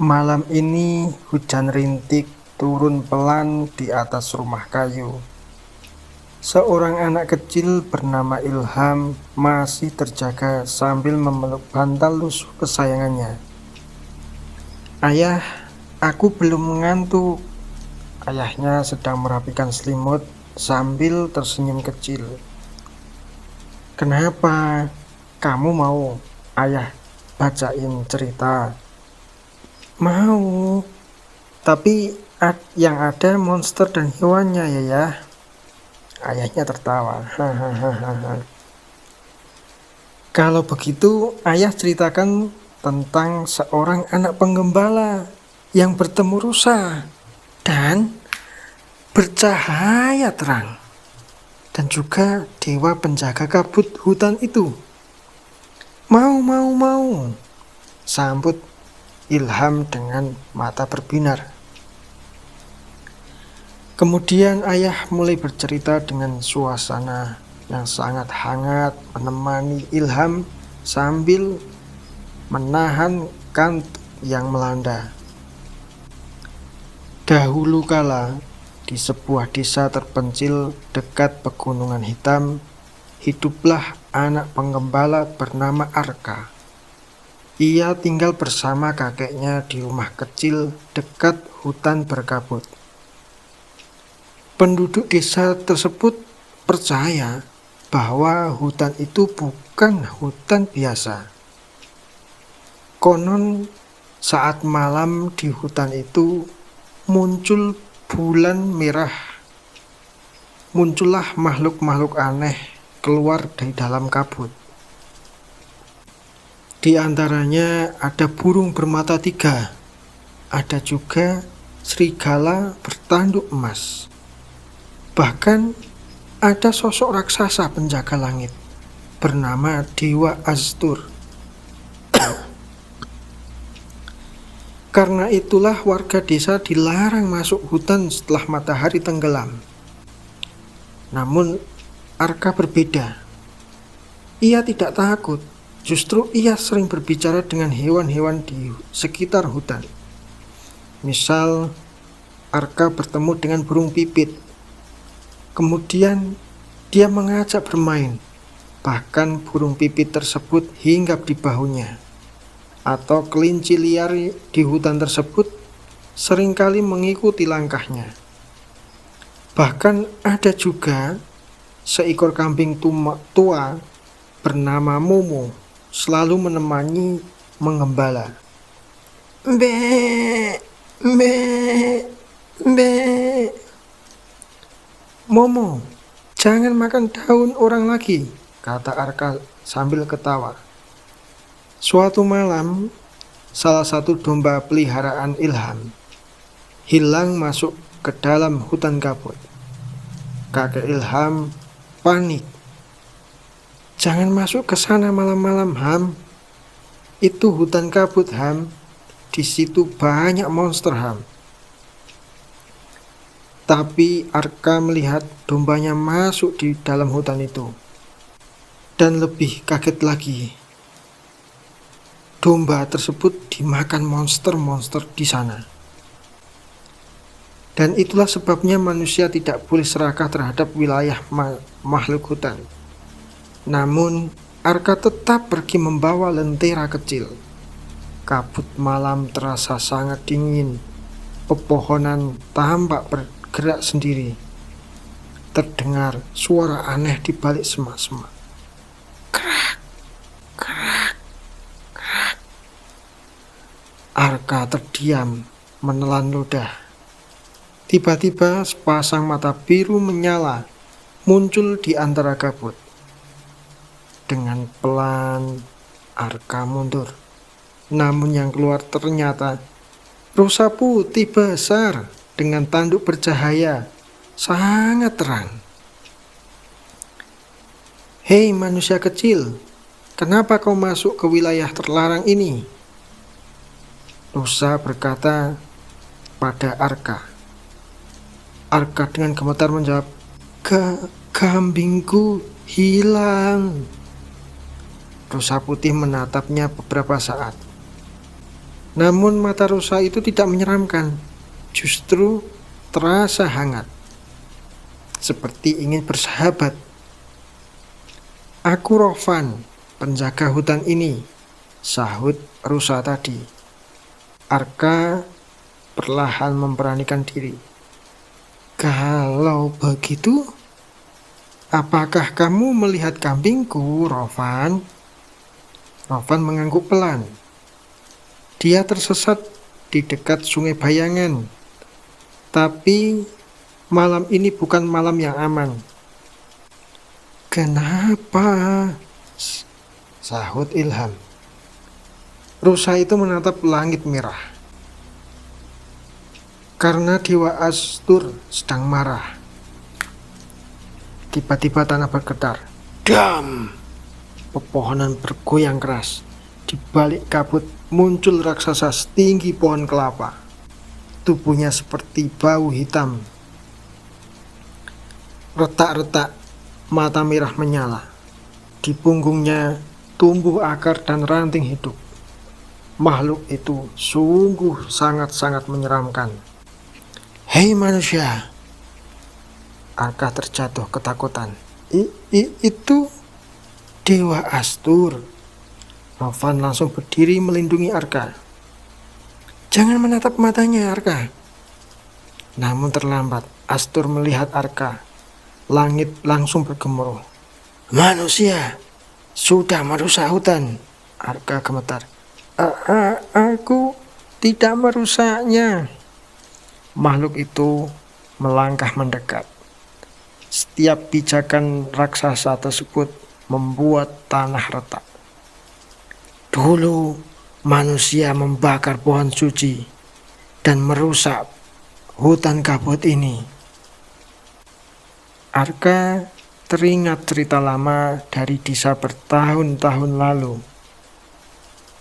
Malam ini hujan rintik turun pelan di atas rumah kayu. Seorang anak kecil bernama Ilham masih terjaga sambil memeluk bantal lusuh kesayangannya. "Ayah, aku belum mengantuk." Ayahnya sedang merapikan selimut sambil tersenyum kecil. "Kenapa? Kamu mau ayah bacain cerita?" "Mau, tapi yang ada monster dan hewannya ya." Ayahnya tertawa. "Hahaha. Kalau begitu, ayah ceritakan tentang seorang anak penggembala yang bertemu rusa dan bercahaya terang, dan juga dewa penjaga kabut hutan itu." Mau, sambut Ilham dengan mata berbinar. Kemudian ayah mulai bercerita dengan suasana yang sangat hangat, menemani Ilham sambil menahan kantuk yang melanda. Dahulu kala, di sebuah desa terpencil dekat pegunungan hitam, hiduplah anak penggembala bernama Arka. Ia tinggal bersama kakeknya di rumah kecil dekat hutan berkabut. Penduduk desa tersebut percaya bahwa hutan itu bukan hutan biasa. Konon saat malam di hutan itu muncul bulan merah. Muncullah makhluk-makhluk aneh keluar dari dalam kabut. Di antaranya ada burung bermata 3, ada juga serigala bertanduk emas. Bahkan ada sosok raksasa penjaga langit bernama Dewa Astur. Karena itulah warga desa dilarang masuk hutan setelah matahari tenggelam. Namun Arka berbeda. Ia tidak takut, justru ia sering berbicara dengan hewan-hewan di sekitar hutan. Misal, Arka bertemu dengan burung pipit. Kemudian dia mengajak bermain. Bahkan burung pipit tersebut hinggap di bahunya. Atau kelinci liar di hutan tersebut seringkali mengikuti langkahnya. Bahkan ada juga seekor kambing tua bernama Momo selalu menemani menggembala. "Mbe, mbe, mbe. Momo, jangan makan daun orang lagi," kata Arka sambil ketawa. Suatu malam, salah satu domba peliharaan Ilham hilang masuk ke dalam hutan kabut. Kakek Ilham panik. "Jangan masuk ke sana malam-malam, Ham. Itu hutan kabut, Ham. Di situ banyak monster, Ham." Tapi Arka melihat dombanya masuk di dalam hutan itu. Dan lebih kaget lagi, domba tersebut dimakan monster-monster di sana. Dan itulah sebabnya manusia tidak boleh serakah terhadap wilayah makhluk hutan. Namun Arka tetap pergi membawa lentera kecil. Kabut malam terasa sangat dingin. Pepohonan tampak bergerak sendiri. Terdengar suara aneh di balik semak-semak. Krak, krak, krak. Arka terdiam, menelan ludah. Tiba-tiba sepasang mata biru menyala muncul di antara kabut. Dengan pelan Arka mundur. Namun yang keluar ternyata rusa putih besar dengan tanduk bercahaya sangat terang. "Hei manusia kecil, kenapa kau masuk ke wilayah terlarang ini?" Rusa berkata pada Arka. Arka dengan gemetar menjawab, Kambingku hilang." Rusa putih menatapnya beberapa saat. Namun mata rusa itu tidak menyeramkan, justru terasa hangat, seperti ingin bersahabat. "Aku Rovan, penjaga hutan ini," sahut rusa tadi. Arka perlahan memberanikan diri. "Kalau begitu, apakah kamu melihat kambingku, Rovan?" Rovan mengangguk pelan. Dia tersesat di dekat sungai bayangan. Tapi malam ini bukan malam yang aman. "Kenapa?" sahut Ilham. Rusa itu menatap langit merah. "Karena Dewa Astur sedang marah." Tiba-tiba tanah bergetar. Dam! Pepohonan bergoyang keras. Di balik kabut muncul raksasa setinggi pohon kelapa. Tubuhnya seperti bau hitam. Retak-retak, mata merah menyala. Di punggungnya tumbuh akar dan ranting hidup. Makhluk itu sungguh sangat-sangat menyeramkan. "Hei manusia!" Arka terjatuh ketakutan. Itu Dewa Astur." Rovan langsung berdiri melindungi Arka. "Jangan menatap matanya, Arka." Namun terlambat. Astur melihat Arka. Langit langsung bergemuruh. "Manusia sudah merusak hutan." Arka gemetar. Aku tidak merusaknya." Makhluk itu melangkah mendekat. Setiap pijakan raksasa tersebut membuat tanah retak. "Dulu manusia membakar pohon suci dan merusak hutan kabut ini." Arka teringat cerita lama dari desa bertahun-tahun lalu.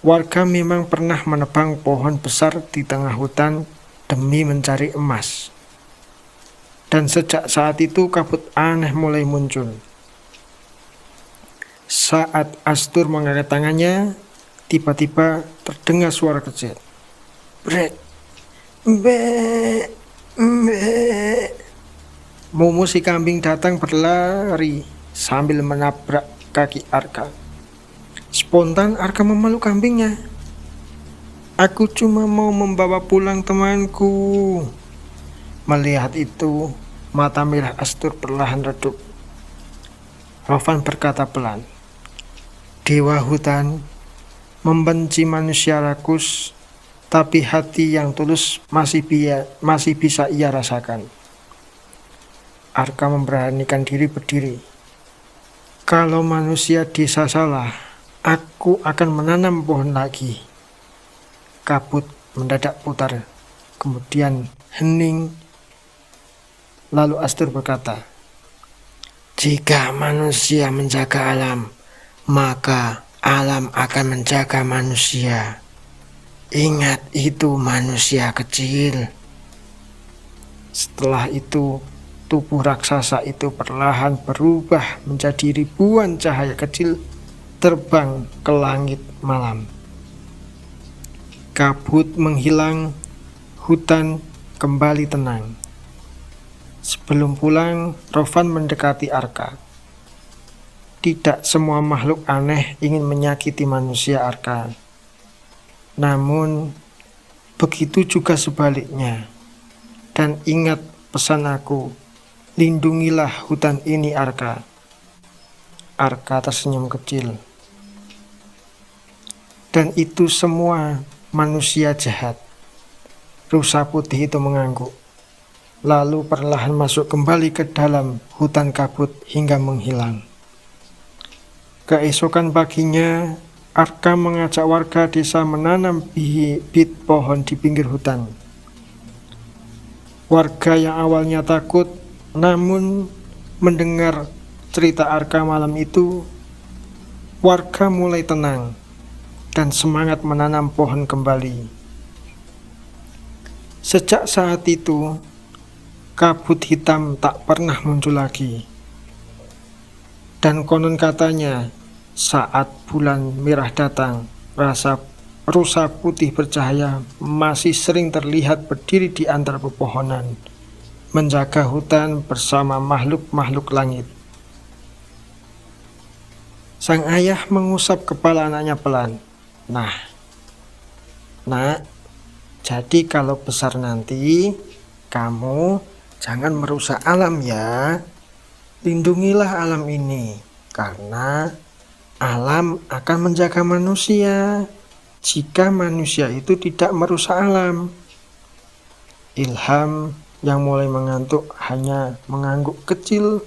Warga memang pernah menebang pohon besar di tengah hutan demi mencari emas. Dan sejak saat itu kabut aneh mulai muncul. Saat Astur mengangkat tangannya, tiba-tiba terdengar suara kecil. Brek, mbek, mbek. Momo si kambing datang berlari sambil menabrak kaki Arka. Spontan Arka memeluk kambingnya. "Aku cuma mau membawa pulang temanku." Melihat itu, mata merah Astur perlahan redup. Rovan berkata pelan, "Dewa hutan membenci manusia rakus, tapi hati yang tulus masih bisa ia rasakan." Arka memberanikan diri berdiri. "Kalau manusia desa salah, aku akan menanam pohon lagi." Kabut mendadak putar, kemudian hening. Lalu Astur berkata, "Jika manusia menjaga alam, maka alam akan menjaga manusia. Ingat itu manusia kecil." Setelah itu, tubuh raksasa itu perlahan berubah menjadi ribuan cahaya kecil terbang ke langit malam. Kabut menghilang, hutan kembali tenang. Sebelum pulang, Rovan mendekati Arka. Tidak semua makhluk aneh ingin menyakiti manusia, Arka. Namun, begitu juga sebaliknya. Dan ingat pesan aku, lindungilah hutan ini, Arka. Arka tersenyum kecil. "Dan itu semua manusia jahat." Rusa putih itu mengangguk, lalu perlahan masuk kembali ke dalam hutan kabut hingga menghilang. Keesokan paginya, Arka mengajak warga desa menanam bibit pohon di pinggir hutan. Warga yang awalnya takut, namun mendengar cerita Arka malam itu, warga mulai tenang dan semangat menanam pohon kembali. Sejak saat itu, kabut hitam tak pernah muncul lagi. Dan konon katanya, saat bulan merah datang, rasa Rusa putih bercahaya masih sering terlihat berdiri di antara pepohonan, menjaga hutan bersama makhluk-makhluk langit. Sang ayah mengusap kepala anaknya pelan. Nah, nak, jadi kalau besar nanti, kamu jangan merusak alam ya. Lindungilah alam ini, karena alam akan menjaga manusia jika manusia itu tidak merusak alam. Ilham yang mulai mengantuk hanya mengangguk kecil,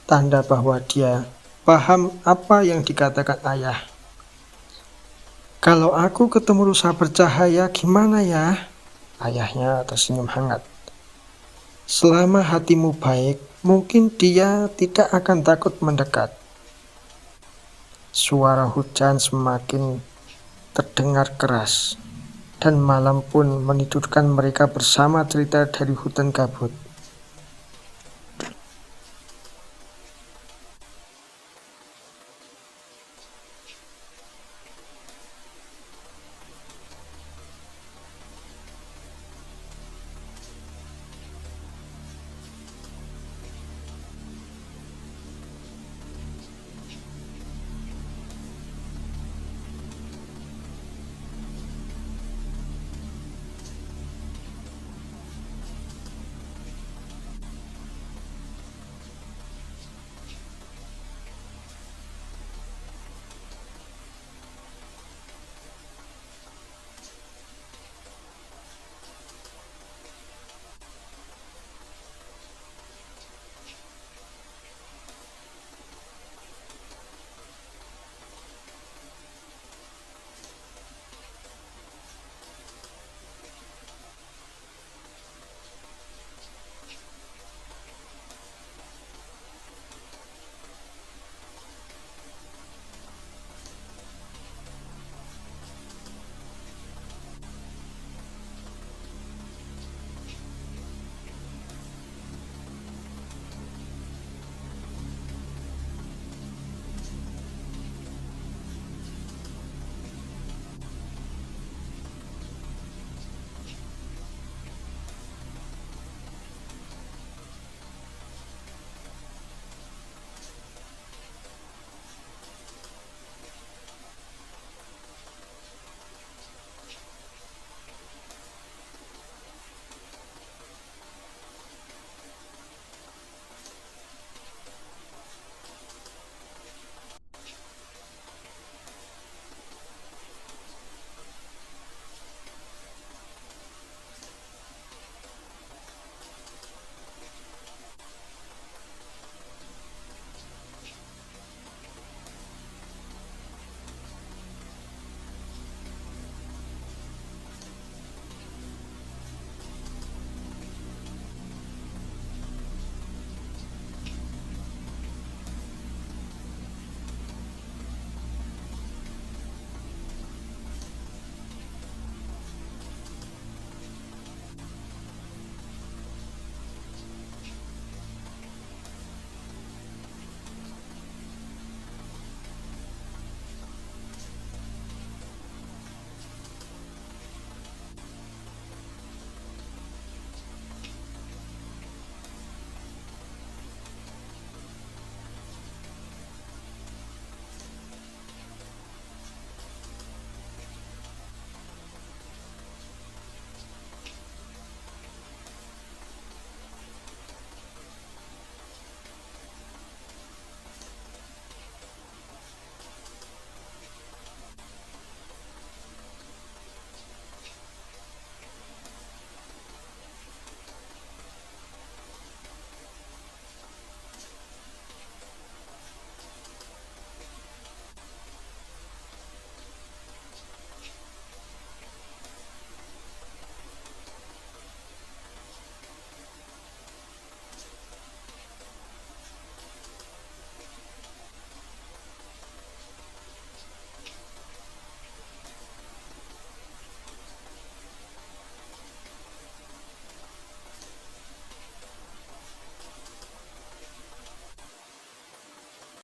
tanda bahwa dia paham apa yang dikatakan ayah. Kalau aku ketemu rusa bercahaya gimana ya? Ayahnya tersenyum hangat. Selama hatimu baik, mungkin dia tidak akan takut mendekat. Suara hujan semakin terdengar keras, dan malam pun menidurkan mereka bersama cerita dari hutan kabut.